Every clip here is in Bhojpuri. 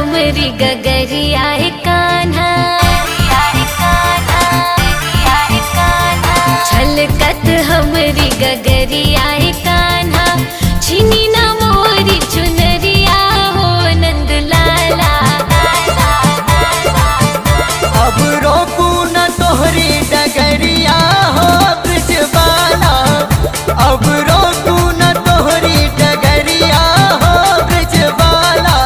हमरी गगरिया है कान्हा, छलकत हमरी गगरिया है कान्हा, छीनी ना मोरी चुनरिया हो नंद लाला। अब रोकू न तोहरी डगरिया हो ब्रजबाला, अब रोकू न तोहरी डगरिया हो ब्रजबाला।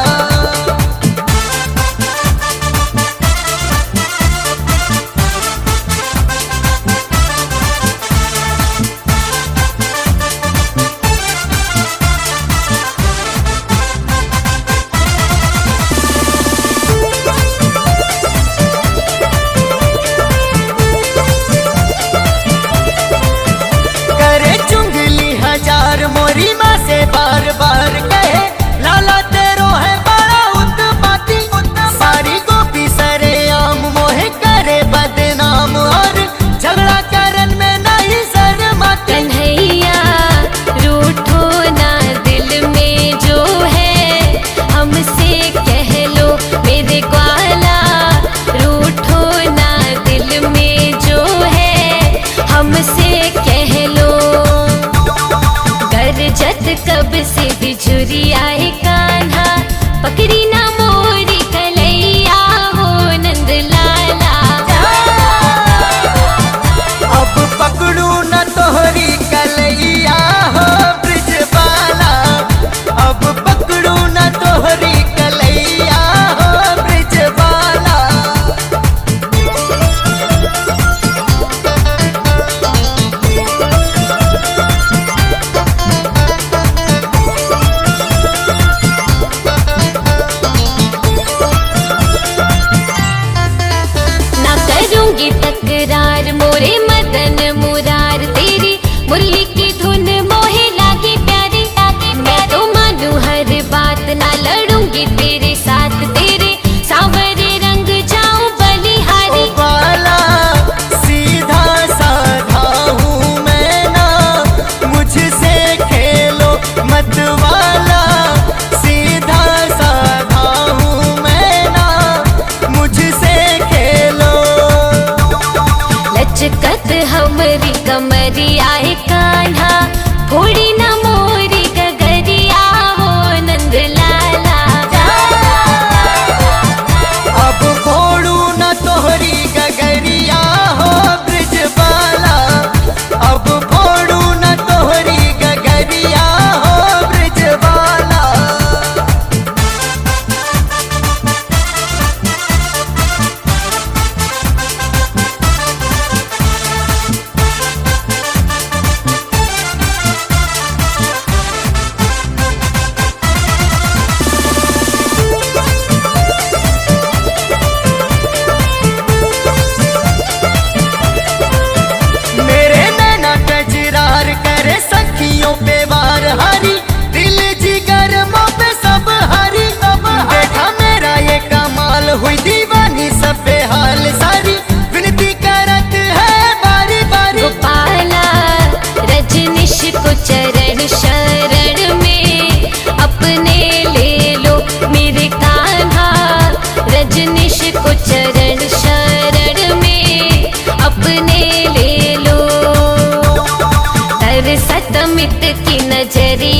मोरी माँ से बार बार कहे लाला तेरो है बड़ा उत्पाती, सारी गोपी सरे आम मोहे करे बदनाम, और झगड़ा करन में नहीं शर्माते। कन्हैया रूठो ना दिल में जो है हमसे कह लो मेरे ग्वाला, रूठो ना दिल में जो है हमसे कह लो। जत कब से बिछुरी आए कान्हा, पकड़ी ना मोरी कलैया हो नंद लाला। अब पकड़ू न तोहरी कलैया हो ब्रजबाला, अब पकड़ू न तोहरी कलैया हो ब्रजबाला। तकरार मोरे मदन मुरार, तेरी मुरली की धुन मोहे लागी प्यारी, मैं तो मानू हर बात ना लड़ूंगी तेरे साथ, तेरे सांवरे रंग जाऊं बलिहारी। बाला सीधा साधा हूँ मैं ना, मुझसे खेलो मत वाला, सीधा साधा हूँ मैं ना, मुझसे खेलो। लचकत हमरी कमरिया है कान्हा, फोड़ी ना मोरी गगरिया हो नंद लाला। अब फोड़ू न तोहरी गगरिया हो ब्रजबाला, अब फोड़ू न तोहरी गगरिया हो ब्रजबाला। करे सखियों पे वार हरी, दिल जिगर मुँह पे सब हरी, देखा मेरा ये कमाल हुई दीवानी सब पे हाल सारी, विनती करत है बारी बारी। गोपाला रजनीश को चरण शरण में अपने ले लो मेरे कान्हा, रजनीश को चरण शरण में अपने ले लो। सतमित की नजरिया